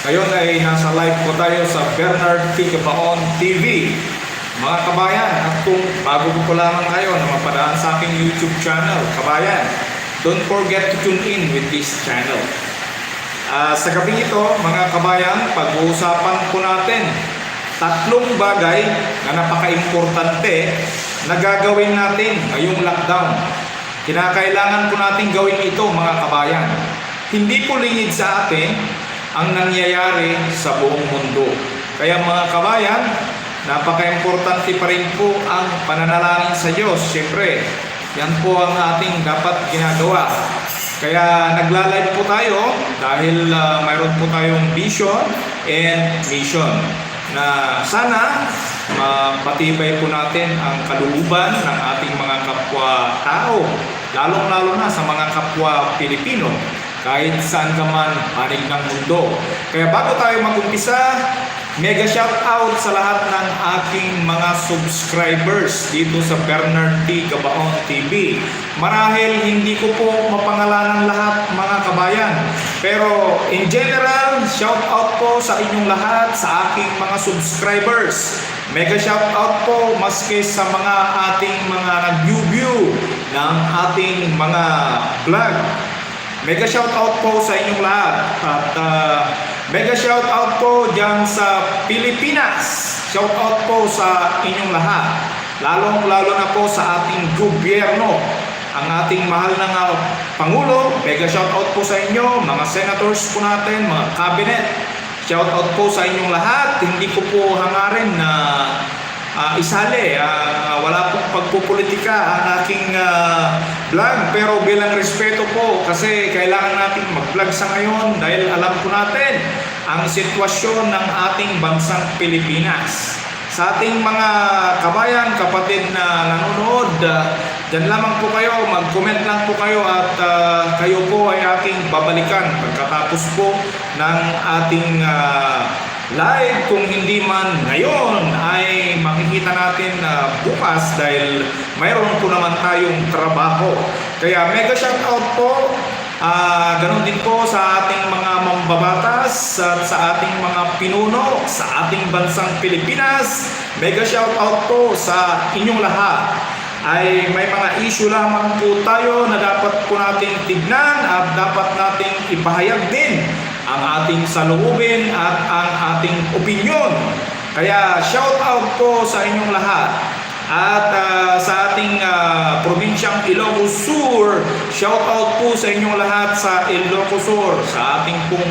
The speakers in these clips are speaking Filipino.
Ngayon ay nasa live po tayo sa Bernard T. Gabaon TV. Mga kabayan, at kung bago po lamang kayo na mapadaan sa aking YouTube channel, kabayan, don't forget to tune in with this channel. Sa gabing ito, mga kabayan, pag-uusapan po natin tatlong bagay na napaka-importante na gagawin natin ngayong lockdown. Kinakailangan po natin gawin ito, mga kabayan. Hindi po lingid sa atin ang nangyayari sa buong mundo. Kaya mga kabayan, napaka-importante pa rin po ang pananalangin sa Diyos. Siyempre, yan po ang ating dapat ginagawa. Kaya nagla-live po tayo dahil mayroon po tayong vision and mission na sana mapatibay po natin ang kalooban ng ating mga kapwa-tao, lalong-lalo na sa mga kapwa Pilipino, kahit saan ka man panig ng mundo. Kaya bago tayo mag-umpisa, mega shout out sa lahat ng aking mga subscribers dito sa Bernard T. Gabaon TV. Marahil hindi ko po mapangalanan lahat, mga kabayan, pero in general, shout out po sa inyong lahat, sa aking mga subscribers. Mega shout out po maski sa mga ating mga nag-view ng ating mga vlog. Mega shout out po sa inyong lahat. At mega shout out po dyan sa Pilipinas. Shout out po sa inyong lahat. Lalong-lalo na po sa ating gobyerno. Ang ating mahal na Pangulo, mega shout out po sa inyo. Mga senators po natin, mga cabinet. Shout out po sa inyong lahat. Hindi ko po hangarin na isali. Wala pong pagpupolitika ang aking vlog, pero bilang respeto po, kasi kailangan natin mag-vlog sa ngayon dahil alam po natin ang sitwasyon ng ating bansang Pilipinas. Sa ating mga kabayan, kapatid na nanonood, dyan lamang po kayo, mag-comment lang po kayo at kayo po ay aking babalikan pagkatapos po ng ating live. Kung hindi man ngayon ay makikita natin bukas dahil mayroon po naman tayong trabaho. Kaya mega shout out po. Ganon din po sa ating mga mambabatas at sa ating mga pinuno sa ating bansang Pilipinas. Mega shout out po sa inyong lahat. Ay may mga issue lamang po tayo na dapat po nating tignan at dapat nating ipahayag din ang ating saloobin at ang ating opinyon. Kaya shout out po sa inyong lahat. At sa ating probinsyang Ilocos Sur, shout out po sa inyong lahat sa Ilocos Sur, sa ating pong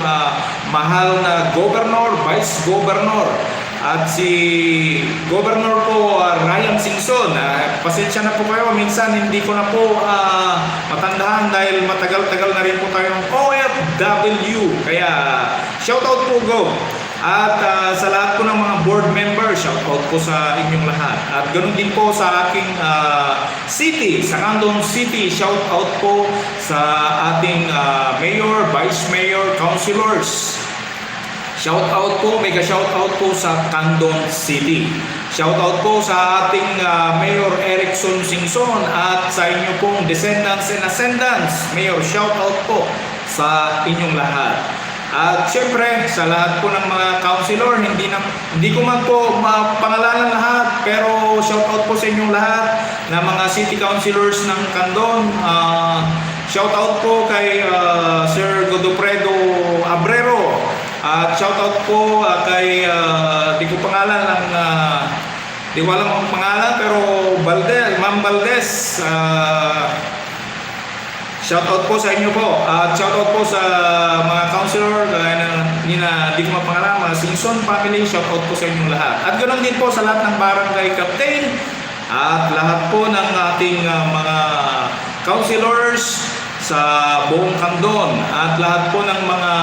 mahal na Governor, Vice Governor, at si Governor po Ryan Singson. Pasensya na po kayo, minsan hindi ko na po matandaan dahil matagal-tagal na rin po tayong OFW. Kaya shout out po, Go. At sa lahat po ng mga board members, shout out po sa inyong lahat. At ganoon din po sa aking city, sa Candon City, shout out po sa ating mayor, vice mayor, councilors. Shout out po, mega shout out po sa Candon City. Shout out po sa ating Mayor Erickson Singson at sa inyo pong descendants and ascendants. Mayor, shout out po sa inyong lahat. At syempre, sa lahat po ng mga councilor, hindi ko man po mapangalanan lahat, pero shout out po sa inyong lahat na mga city councilors ng Candon. Shout out po kay Sir Godofredo Abrero. At shout out po kay di ko pangalan ng di ko alam ang pangalan, pero Ma'am Valdez. Shout out po sa inyo po. At shout out po sa mga councilor di ko mapangalaman, Singson family, shout out po sa inyong lahat. At ganoon din po sa lahat ng barangay captain at lahat po ng ating mga councilors sa buong Candon at lahat po ng mga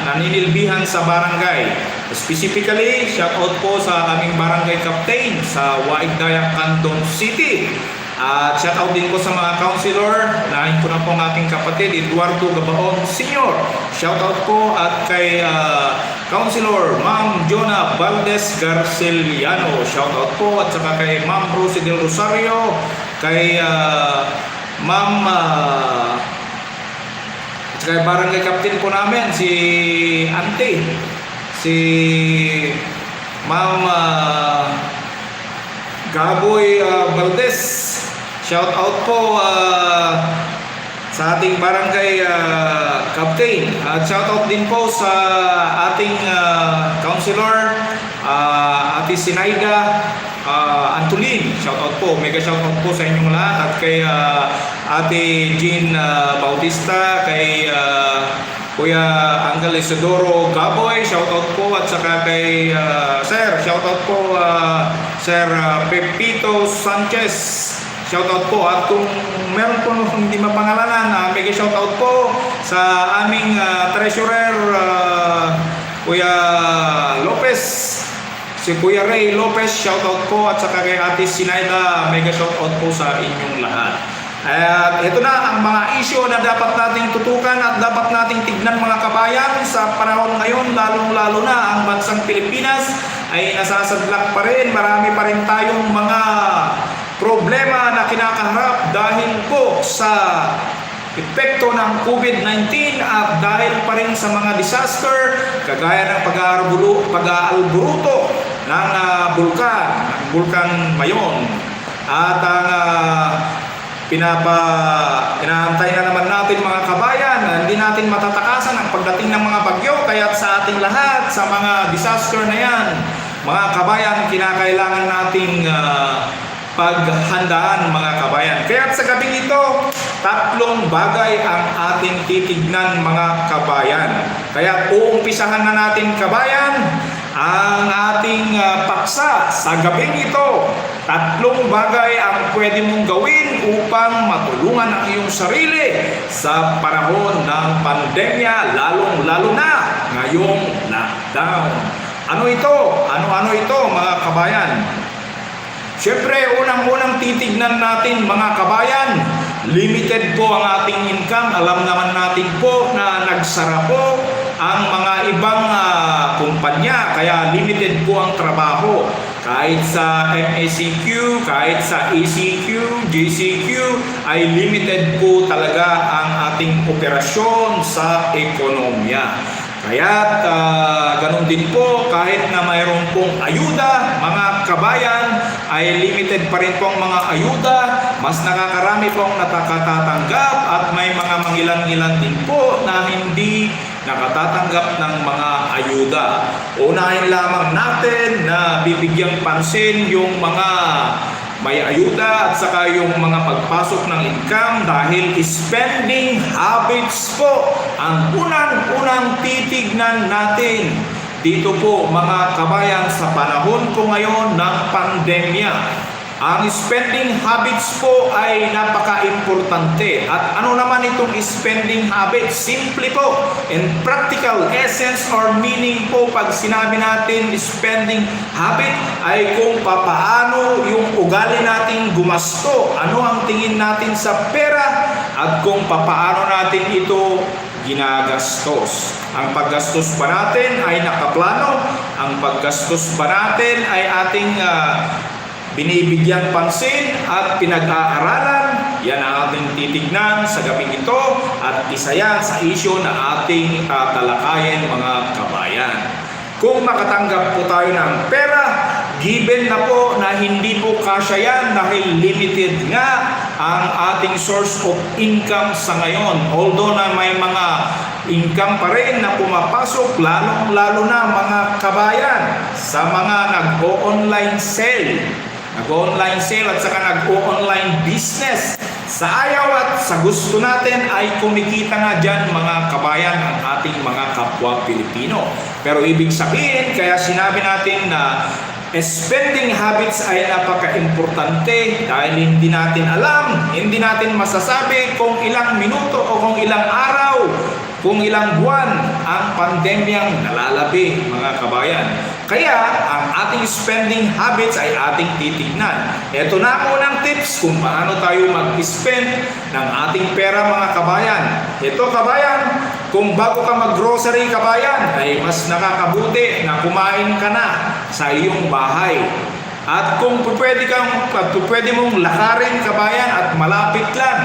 naninilbihan sa barangay. Specifically, shout out po sa aming barangay captain sa Waigdayak, Candon City. At shout out din po sa mga councilor. Nahin ko na po ang aking kapatid Eduardo Gabaon Sr. Shout out po at kay Councilor Ma'am Jonah Valdez Garceliano. Shout out po at saka kay Ma'am Rosie Del Rosario, kay Ma'am at saka barangay captain po namin si Ante. si Ma'am Gaboy Valdez. Shout out po sa ating barangay captain. At shout out din po sa ating councilor, Ate Sinaida Antolin. Shout out po. Mega shout out po sa inyong lahat. At kay Ate Jean Bautista, kay Kuya Angel Isidoro Gaboy, shout out po. At saka kay Sir, shout out po Sir Pepito Sanchez. Shoutout po. At kung meron po hindi mapangalanan, mega shoutout po sa aming treasurer, Kuya Lopez, si Kuya Ray Lopez, shoutout po. At saka kay Ate Sinaida, mega shoutout po sa inyong lahat. At ito na ang mga issue na dapat nating tutukan at dapat nating tignan, mga kabayan, sa panahon ngayon, lalong-lalo na ang bansang Pilipinas ay nasasadlak pa rin. Marami pa rin tayong mga problema na kinakaharap dahil po sa epekto ng COVID-19 at dahil pa rin sa mga disaster kagaya ng pag-aalburuto ng Bulkan Mayon. At ang inaantay na naman natin, mga kabayan, hindi natin matatakasan ang pagdating ng mga bagyo. Kaya sa ating lahat, sa mga disaster na yan, mga kabayan, kinakailangan nating paghandaan, mga kabayan. Kaya sa gabing ito, tatlong bagay ang ating titignan, mga kabayan. Kaya uumpisahan na natin, kabayan, ang ating paksa sa gabing ito. Tatlong bagay ang pwede mong gawin upang matulungan ang iyong sarili sa panahon ng pandemya, lalong-lalo na ngayong lockdown. Ano ito? Ano-ano ito, mga kabayan? Siyempre, unang-unang titignan natin, mga kabayan, limited po ang ating income. Alam naman natin po na nagsara po ang mga ibang kumpanya, kaya limited po ang trabaho. Kahit sa MACQ, kahit sa ECQ, GCQ, ay limited po talaga ang ating operasyon sa ekonomiya. Kaya ganun din po, kahit na mayroon pong ayuda, mga kabayan, ay limited pa rin pong mga ayuda. Mas nakakarami pong nakatatanggap at may mga mangilan-ilan din po na hindi nakatatanggap ng mga ayuda. Unahin lamang natin na bibigyang pansin yung mga may ayuda at saka yung mga pagpasok ng income, dahil spending habits po ang unang-unang titignan natin dito po, mga kabayan, sa panahon po ngayon ng pandemya. Ang spending habits po ay napaka-importante. At ano naman itong spending habits? Simple po, and practical essence or meaning po pag sinabi natin spending habit ay kung papaano yung ugali natin gumasto. Ano ang tingin natin sa pera at kung papaano natin ito ginagastos. Ang paggastos ba natin ay nakaplano? Ang paggastos ba natin ay ating binibigyan pansin at pinag-aaralan? Yan ang ating titignan sa gabing ito at isa yan sa issue na ating talakayin, mga kabayan. Kung makatanggap po tayo ng pera, given na po na hindi po kasya yan dahil limited nga ang ating source of income sa ngayon. Although na may mga income pa rin na pumapasok, lalong-lalo na, mga kabayan, sa mga nag-o-online sale. Nag-online sale at saka nag-online business. Sa ayaw at sa gusto natin ay kumikita nga dyan, mga kabayan, ang ating mga kapwa Pilipino. Pero ibig sabihin, kaya sinabi natin na spending habits ay napaka-importante dahil hindi natin alam, hindi natin masasabi kung ilang minuto o kung ilang araw, kung ilang buwan ang pandemyang nalalabi, mga kabayan. Kaya ang ating spending habits ay ating titignan. Ito na ang unang tips kung paano tayo mag-spend ng ating pera, mga kabayan. Ito, kabayan, kung bago ka mag-grocery, kabayan, ay mas nakakabuti na kumain ka na sa iyong bahay. At kung pwede mong lakarin, kabayan, at malapit lang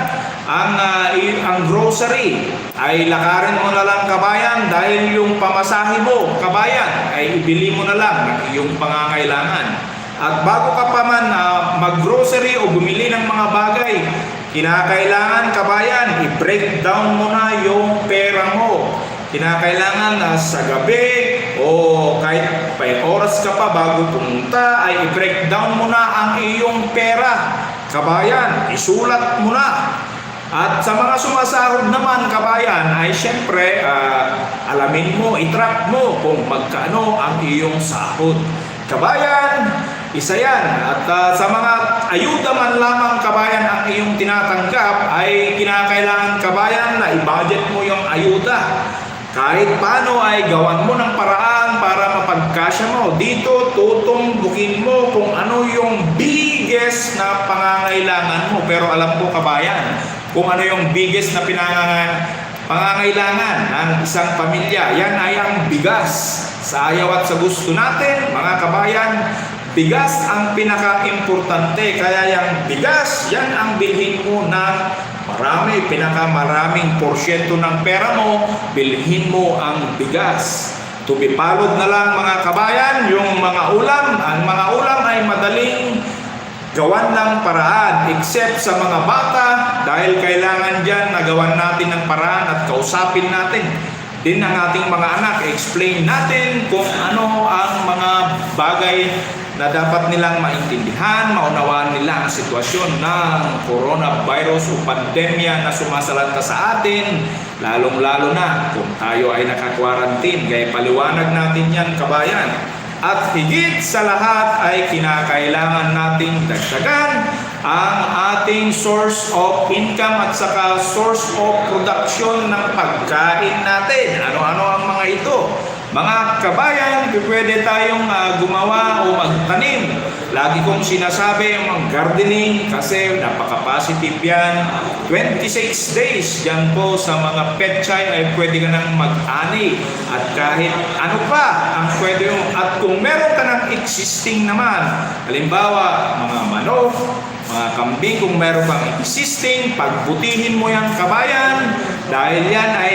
ang grocery, ay lakarin mo na lang, kabayan, dahil yung pamasahe mo, kabayan, ay ibili mo na lang ng iyong pangangailangan. At bago ka pa man mag-grocery o bumili ng mga bagay, kinakailangan, kabayan, i-break down mo na yung pera mo. Kinakailangan na sa gabi o kahit may oras ka pa bago pumunta ay i-break down mo na ang iyong pera. Kabayan, isulat mo na. At sa mga sumasahod naman, kabayan, ay syempre alamin mo, i-track mo kung magkano ang iyong sahod. Kabayan, isa yan. At sa mga ayuda man lamang, kabayan, ang iyong tinatanggap ay kinakailangan, kabayan, na i-budget mo yung ayuda. Kahit paano ay gawan mo ng paraan para mapagkasya mo. Dito, tutumbukin mo kung ano yung biggest na pangangailangan mo. Pero alam ko, kabayan, kung ano yung biggest na pangangailangan ng isang pamilya. Yan ay ang bigas. Sa ayaw at sa gusto natin, mga kabayan, bigas ang pinaka-importante. Kaya yung bigas, yan ang bilhin mo ng marami, pinakamaraming porsyento ng pera mo, bilhin mo ang bigas. Tubipalod na lang, mga kabayan, yung mga ulam. Ang mga ulam ay madaling gawan ng paraan, except sa mga bata, dahil kailangan dyan na gawan natin ng paraan at kausapin natin din ang ating mga anak. Explain natin kung ano ang mga bagay na dapat nilang maintindihan, maunawaan nila ang sitwasyon ng coronavirus o pandemya na sumasalanta sa atin, lalong-lalo na kung tayo ay naka-quarantine. Kaya paliwanag natin yan, kabayan. At higit sa lahat ay kinakailangan nating dagdagan ang ating source of income at saka source of production ng pagkain natin. Ano-ano ang mga ito? Mga kabayan, pwede tayong gumawa o magtanim. Lagi kong sinasabi yung gardening kasi napaka-positive yan. 26 days dyan po sa mga petchay ay pwede ka nang mag-ani. At kahit ano pa ang pwede yung, at kung meron ka ng existing naman, halimbawa mga manok, mga kambing, kung meron kang existing, pagbutihin mo yan, kabayan, dahil yan ay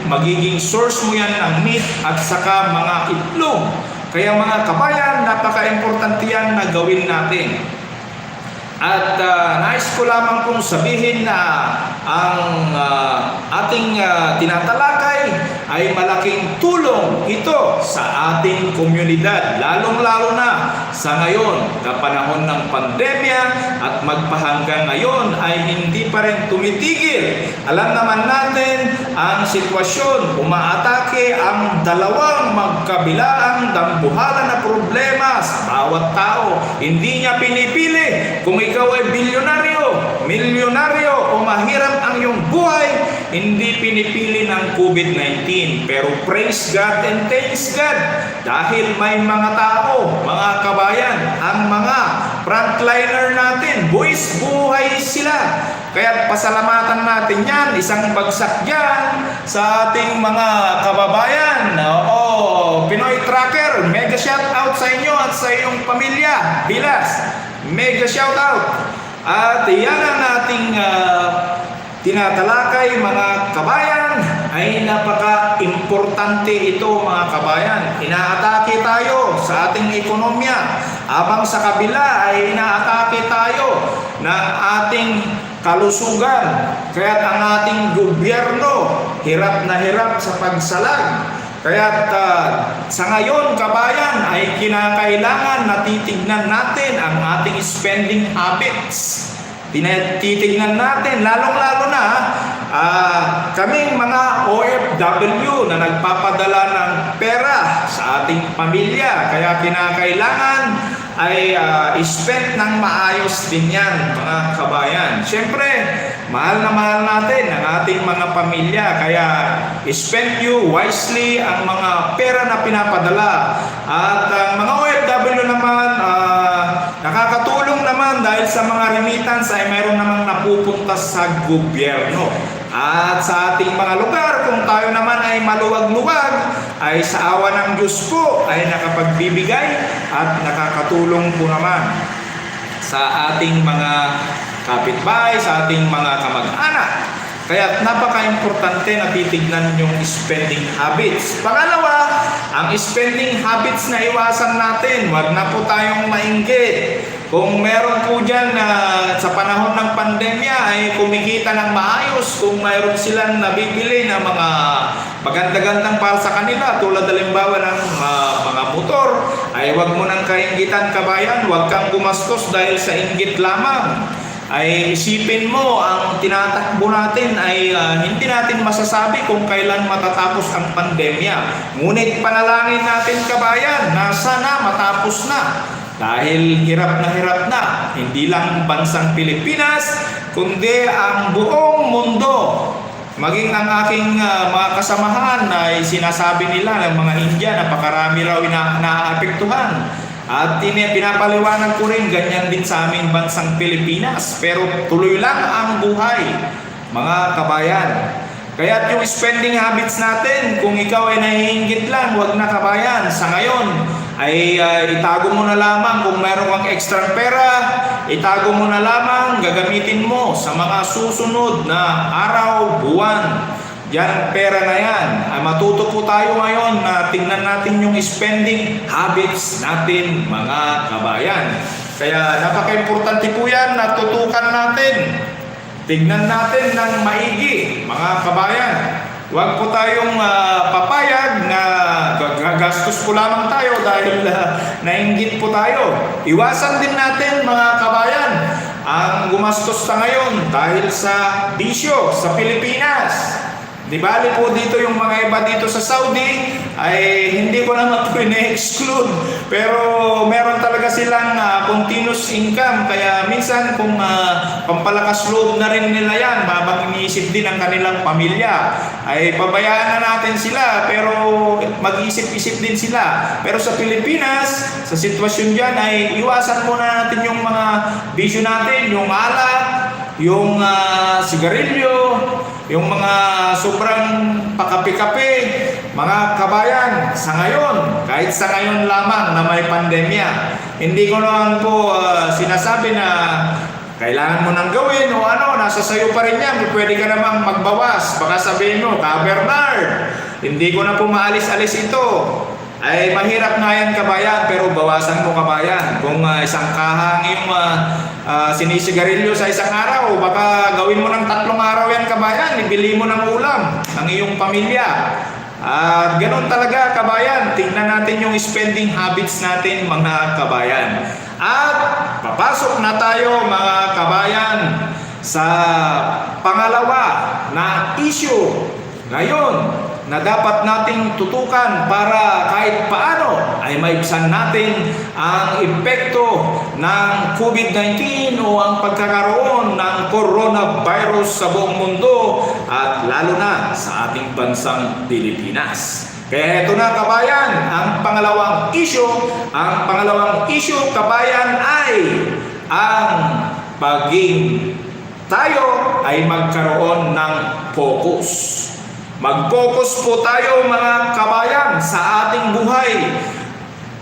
magiging source mo yan ng meat at saka mga itlog. Kaya mga kabayan, napaka-importante yan na gawin natin. At nais ko lamang kong sabihin na ang ating tinatalakay ay malaking tulong ito sa ating komunidad, lalong-lalo na sa ngayon na panahon ng pandemya at magpahanggang ngayon ay hindi pa rin tumitigil. Alam naman natin ang sitwasyon, umaatake ang dalawang magkabilaang dambuhalan na problema sa bawat tao. Hindi niya pinipili kung ikaw ay milyonaryo o mahirap ang iyong buhay, hindi pinipili ng COVID-19. Pero praise God and thanks God dahil may mga tao, mga kabayan, ang mga frontliner natin, buwis buhay sila. Kaya pasalamatan natin yan, isang bagsak yan sa ating mga kababayan. Pinoy Tracker, mega shout out sa inyo at sa iyong pamilya. Bilas, mega shout out. At yan ang ating tinatalakay, mga kabayan, ay napaka-importante ito, mga kabayan. Inaatake tayo sa ating ekonomiya, habang sa kabila ay inaatake tayo ng ating kalusugan. Kaya ang ating gobyerno hirap na hirap sa pagsalag. Kaya sa ngayon, kabayan, ay kinakailangan na titignan natin ang ating spending habits. Titignan natin, lalong-lalo na kaming mga OFW na nagpapadala ng pera sa ating pamilya. Kaya kinakailangan ay spend ng maayos din yan, mga kabayan. Siyempre, mahal na mahal natin ang ating mga pamilya. Kaya spend you wisely ang mga pera na pinapadala. At mga OFW naman, nakakatulong naman dahil sa mga remittance ay mayroon namang napupunta sa gobyerno. At sa ating mga lugar, kung tayo naman ay maluwag-luwag, ay sa awa ng Diyos po ay nakapagbibigay at nakakatulong po naman sa ating mga kapitbahay, sa ating mga kamag-anak. Kaya napaka-importante na titignan yung spending habits. Pangalawa, ang spending habits na iwasan natin. Huwag na po tayong mainggit. Kung meron po dyan na sa panahon ng pandemya ay kumikita ng maayos, kung mayroon silang nabibili na mga maganda-gandang para sa kanila, tulad halimbawa ng mga motor, ay huwag mo nang kainggitan, kabayan. Huwag kang gumastos dahil sa inggit lamang. Ay isipin mo, ang tinatakbo natin ay hindi natin masasabi kung kailan matatapos ang pandemya. Ngunit panalangin natin, kabayan, na sana matapos na. Dahil hirap na, hindi lang bansang Pilipinas, kundi ang buong mundo. Maging ang aking mga kasamahan ay sinasabi nila ng mga India, napakarami raw naapektuhan. At pinapaliwanag ko rin, ganyan din sa aming bansang Pilipinas. Pero tuloy lang ang buhay, mga kabayan. Kaya yung spending habits natin, kung ikaw ay nahihinggit lang, wag na, kabayan. Sa ngayon, ay itago mo na lamang. Kung mayroon kang extra pera, itago mo na lamang, gagamitin mo sa mga susunod na araw, buwan. Yan, pera na yan. Matuto po tayo ngayon na tingnan natin yung spending habits natin, mga kabayan. Kaya napaka-importante po yan na tutukan natin. Tignan natin ng maigi, mga kabayan. Huwag po tayong papayag na gagastos po lamang tayo dahil nainggit po tayo. Iwasan din natin, mga kabayan, ang gumastos sa ngayon dahil sa bisyo sa Pilipinas. Di bali po dito yung mga iba dito sa Saudi ay hindi ko naman po ina-exclude, pero meron talaga silang continuous income, kaya minsan kung pampalakas loob na rin nila yan, babang iniisip din ang kanilang pamilya, ay pabayaan na natin sila, pero mag-isip-isip din sila. Pero sa Pilipinas, sa sitwasyon dyan ay iwasan muna natin yung mga bisyo natin, yung alak, yung sigarilyo, yung mga sobrang pakape-kape, mga kabayan. Sa ngayon, kahit sa ngayon lamang na may pandemya, hindi ko naman po sinasabi na kailangan mo nang gawin o ano, nasa sayo pa rin yan. Pwede ka namang magbawas. Baka sabihin mo, Bernard, hindi ko na po maalis-alis ito. Ay mahirap nga yan, kabayan, pero bawasan mo, kabayan. Kung isang kahang yung sinisigarilyo sa isang araw, baka gawin mo ng 3 araw yan, kabayan. Ibili mo ng ulam ng iyong pamilya. At ganun talaga, kabayan. Tingnan natin yung spending habits natin, mga kabayan. At papasok na tayo, mga kabayan, sa pangalawa na issue ngayon na dapat nating tutukan para kahit paano ay maibsan natin ang epekto ng COVID-19 o ang pagkakaroon ng coronavirus sa buong mundo at lalo na sa ating bansang Pilipinas. Kaya ito na, kabayan, ang pangalawang issue. Ang pangalawang issue, kabayan, ay ang paging tayo ay magkaroon ng focus. Mag-focus po tayo, mga kabayan, sa ating buhay.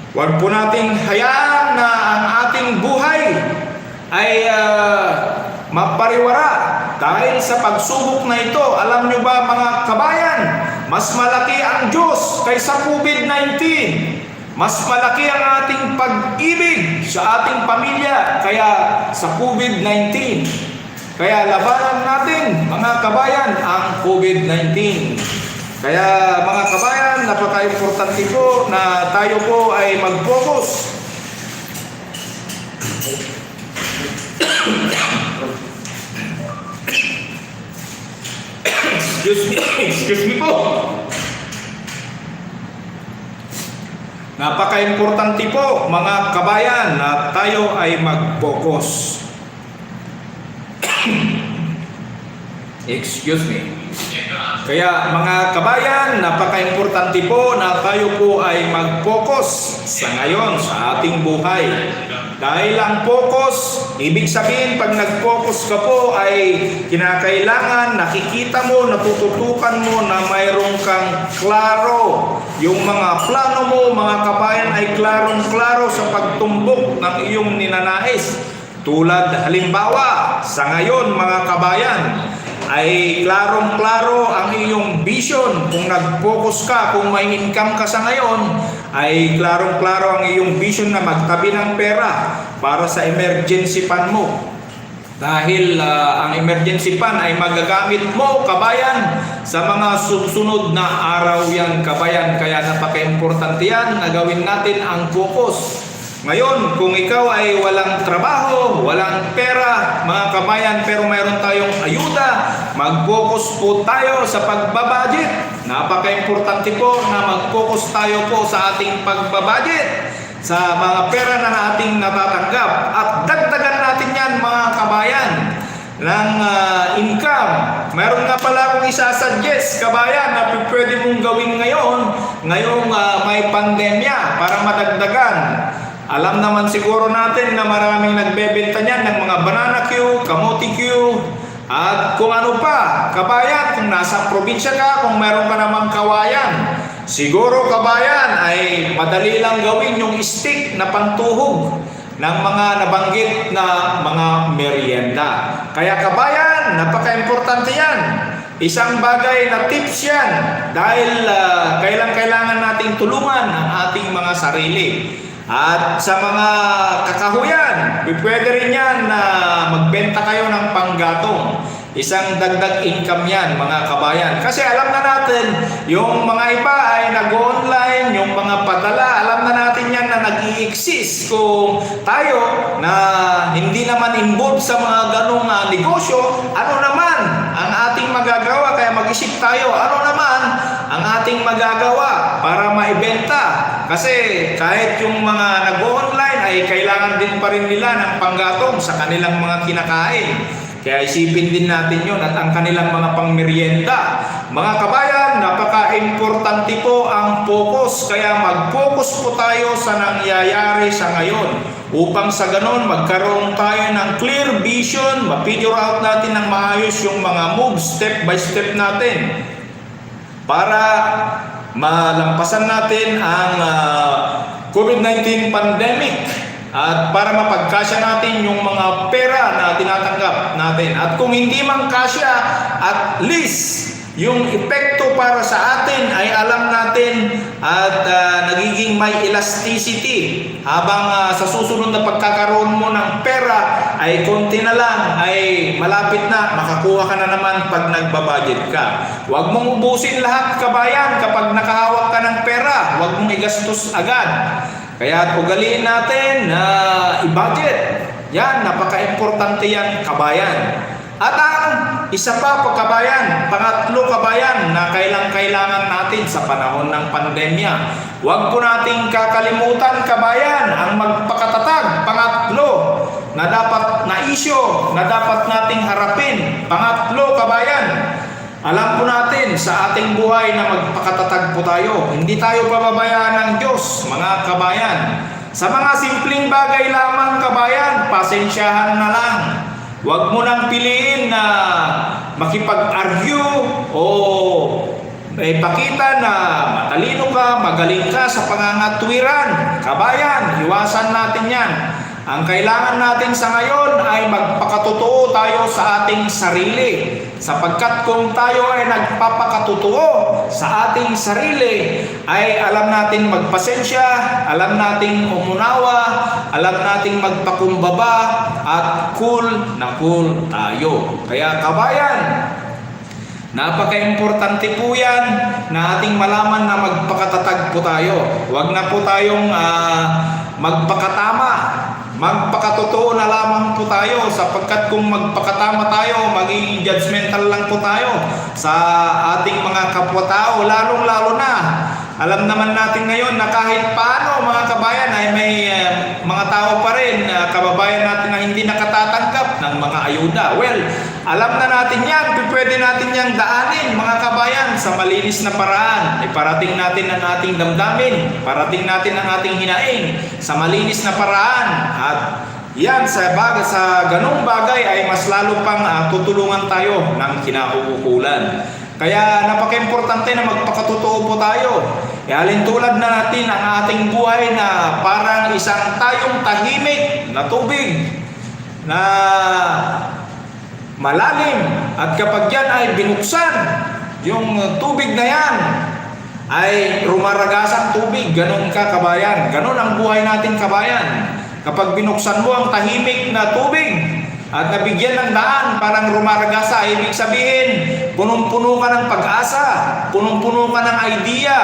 Huwag po nating hayaan na ang ating buhay ay mapariwara dahil sa pagsubok na ito. Alam nyo ba, mga kabayan, mas malaki ang Diyos kaysa COVID-19. Mas malaki ang ating pag-ibig sa ating pamilya kaya sa COVID-19. Kaya labanan natin, mga kabayan, ang COVID-19. Kaya mga kabayan, napaka-importante po na tayo po ay mag-focus. Excuse me po. Napaka-importante po, mga kabayan, na tayo ay mag-focus. Excuse me. Kaya mga kabayan, napaka-importante po na tayo po ay mag-focus sa ngayon sa ating buhay. Dahil ang focus, ibig sabihin pag nag-focus ka po ay kinakailangan, nakikita mo, natututukan mo na mayroong kang klaro. Yung mga plano mo, mga kabayan, ay klarong-klaro sa pagtumbok ng iyong ninanais. Tulad halimbawa, sa ngayon, mga kabayan, ay klarong-klaro ang iyong vision. Kung nag-focus ka, kung may income ka sa ngayon, ay klarong-klaro ang iyong vision na magtabi ng pera para sa emergency fund mo. Dahil ang emergency fund ay magagamit mo, kabayan, sa mga susunod na araw yan, kabayan. Kaya napaka-importante yan na gawin natin ang focus. Ngayon, kung ikaw ay walang trabaho, walang pera, mga kabayan, pero mayroon tayong ayuda, mag-focus po tayo sa pagbabudget. Napaka-importante po na mag-focus tayo po sa ating pagbabudget, sa mga pera na ating natatanggap. At dagdagan natin yan, mga kabayan, ng income. Mayroon nga pala akong isasuggest, kabayan, na pwede mong gawin ngayong may pandemya para madagdagan. Alam naman siguro natin na maraming nagbebenta niyan ng mga banana queue, kamote queue, at kung ano pa, kabayan, kung nasa probinsya ka, kung meron ka namang kawayan, siguro, kabayan, ay madali lang gawin yung stick na pantuhog ng mga nabanggit na mga merienda. Kaya, kabayan, napaka-importante yan. Isang bagay na tips yan dahil kailangan nating tulungan ang ating mga sarili. At sa mga kakahuyan, pwede rin yan na magbenta kayo ng panggatong. Isang dagdag income yan, mga kabayan. Kasi alam na natin, yung mga iba ay nag-online, yung mga padala, alam na natin yan na nag-i-exist. Kung tayo na hindi naman involved sa mga ganong negosyo, ano naman ang ating magagawa? Kaya mag-isip tayo, ano naman ang ating magagawa para maibenta? Kasi kahit yung mga nag-online ay kailangan din pa rin nila ng panggatong sa kanilang mga kinakain. Kaya isipin din natin yun at ang kanilang mga pangmerienda. Mga kabayan, napaka-importante po ang focus. Kaya mag-focus po tayo sa nangyayari sa ngayon. Upang sa ganon, magkaroon tayo ng clear vision, ma-figure out natin ng maayos yung mga moves, step by step natin. Para malampasan natin ang COVID-19 pandemic. At para mapagkasya natin yung mga pera na tinatanggap natin. At kung hindi man kasya, at least yung epekto para sa atin ay alam natin at nagiging may elasticity. Habang sa susunod na pagkakaroon mo ng pera ay konti na lang, ay malapit na, makakuha ka na naman pag nagbabudget ka. Huwag mong ubusin lahat, kabayan, kapag nakahawak ka ng pera. Huwag mong igastos agad. Kaya ugaliin natin na i-budget. Yan, napaka-importante yan, kabayan. At ang isa pa, kabayan, pangatlo, kabayan, na kailangan natin sa panahon ng pandemya. Huwag po nating kakalimutan, kabayan, ang magpakatatag. Pangatlo, na dapat na issue, na dapat nating harapin. Pangatlo, kabayan, alam po natin sa ating buhay na magpakatatag po tayo. Hindi tayo pababayaan ng Diyos, mga kabayan. Sa mga simpleng bagay lamang, kabayan, pasensyahan na lang. Huwag mo nang piliin na makipag-argue o ipakita na matalino ka, magaling ka sa pangangatwiran. Kabayan, iwasan natin yan. Ang kailangan natin sa ngayon ay magpakatotoo tayo sa ating sarili. Sapagkat kung tayo ay nagpapakatotoo sa ating sarili, ay alam natin magpasensya, alam nating umunawa, alam nating magpakumbaba, at cool na cool tayo. Kaya kabayan, napaka-importante po yan na ating malaman na magpakatatag po tayo. Huwag na po tayong magpakatama. Magpakatotoo na lamang po tayo, sapagkat kung magpakatama tayo, magiging judgmental lang po tayo sa ating mga kapwa-tao, lalong-lalo na. Alam naman natin ngayon na kahit paano, mga kabayan, ay may mga tao pa rin, kababayan natin na hindi nakatatanggap ng mga ayuda. Well, alam na natin yan, pwede natin yang daanin, mga kabayan, sa malinis na paraan. Iparating natin ang ating damdamin, parating natin ang ating hinaing sa malinis na paraan. At yan, sa ganung bagay ay mas lalo pang tutulungan tayo ng kinauukulan. Kaya napaka-importante na magpakatotoo po tayo. Halin tulad na natin ang ating buhay na parang isang tayong tahimik na tubig na malalim. At kapag yan ay binuksan, yung tubig na yan ay rumaragasang tubig. Ganon ka, kabayan. Ganon ang buhay natin, kabayan. Kapag binuksan mo ang tahimik na tubig at nabigyan ng daan, parang rumaragasa, ibig sabihin, punong-puno ka ng pag-asa, punong-puno ka ng idea,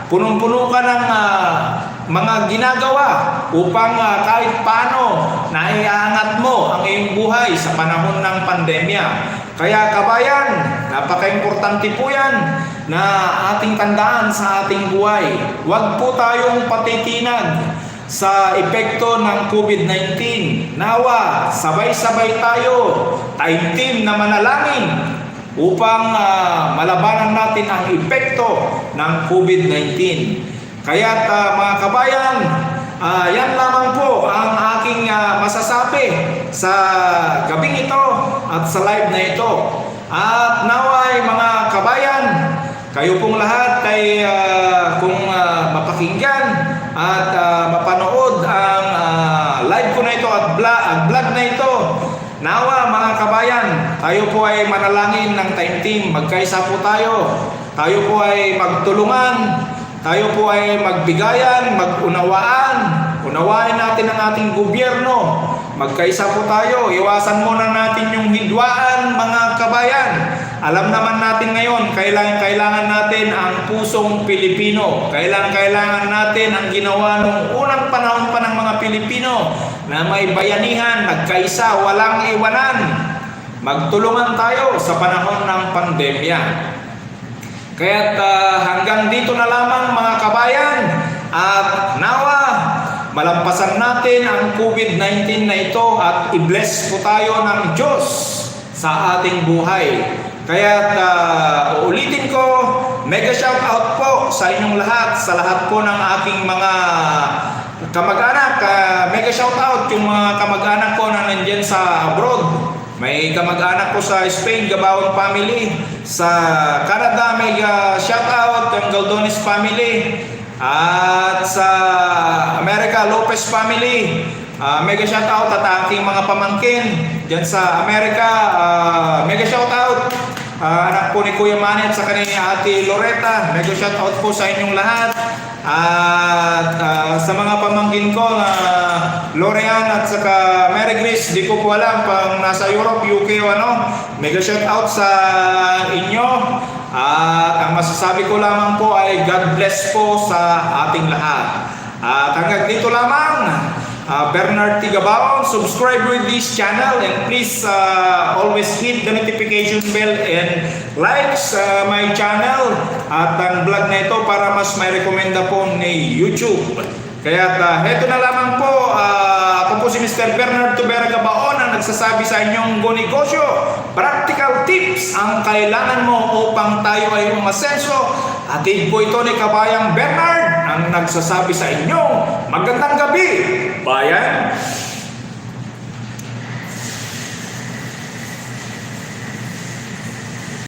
punong-puno ka ng mga ginagawa upang kahit paano naiangat mo ang iyong buhay sa panahon ng pandemya. Kaya kabayan, napaka-importante po yan na ating tandaan sa ating buhay. Huwag po tayong patitinag sa epekto ng COVID-19. Nawa, sabay-sabay tayo, taimtim na manalangin upang malabanan natin ang epekto ng COVID-19. Kaya mga kabayan, yan lamang po ang aking masasabi sa gabing ito at sa live na ito. At naway mga kabayan, kayo pong lahat ay kung mapakinggan at mapanood ang live ko na ito at vlog na ito, nawa mga kabayan, tayo po ay manalangin ng taimtim, magkaisa po tayo. Tayo po ay magtulungan, tayo po ay magbigayan, magunawaan. Unawain natin ang ating gobyerno. Magkaisa po tayo, iwasan muna natin yung hidwaan mga kabayan. Alam naman natin ngayon, kailangan natin ang pusong Pilipino. Kailangan natin ang ginawa nung unang panahon pa ng mga Pilipino na may bayanihan, nagkaisa, walang iwanan. Magtulungan tayo sa panahon ng pandemya. Kaya't hanggang dito na lamang mga kabayan, at nawa malampasan natin ang COVID-19 na ito at i-bless po tayo ng Diyos sa ating buhay. Kaya uulitin ko, mega shout out po sa inyong lahat, sa lahat po ng aking mga kamag-anak. Mega shout out yung mga kamag-anak ko na nandyan sa abroad. May kamag-anak ko sa Spain, Gabaon family. Sa Canada, mega shout out yung Galdones family. At sa Amerika, Lopez family. Mega shout out at aking mga pamangkin dyan sa Amerika. Mega shout out anak po ni Kuya Manny at sa kanina Ate Loretta. Mega shout out po sa inyong lahat. At sa mga pamangkin ko na Lorean at saka Mary Grace, di ko po alam pang nasa Europe, UK o ano. Mega shout out sa inyo. At ang masasabi ko lamang po ay God bless po sa ating lahat. At hanggang dito lamang, Bernard T. Gabaon, subscribe with this channel and please always hit the notification bell and likes my channel at ang vlog na ito para mas may rekomenda po ni YouTube. Kaya heto na lamang po, ako po si Mr. Bernard Tubera Gabaon ang nagsasabi sa inyong negosyo. Practical tips ang kailangan mo upang tayo ay umasenso. Atid po ito ni Kabayang Bernard ang nagsasabi sa inyo. Magandang gabi, bayan!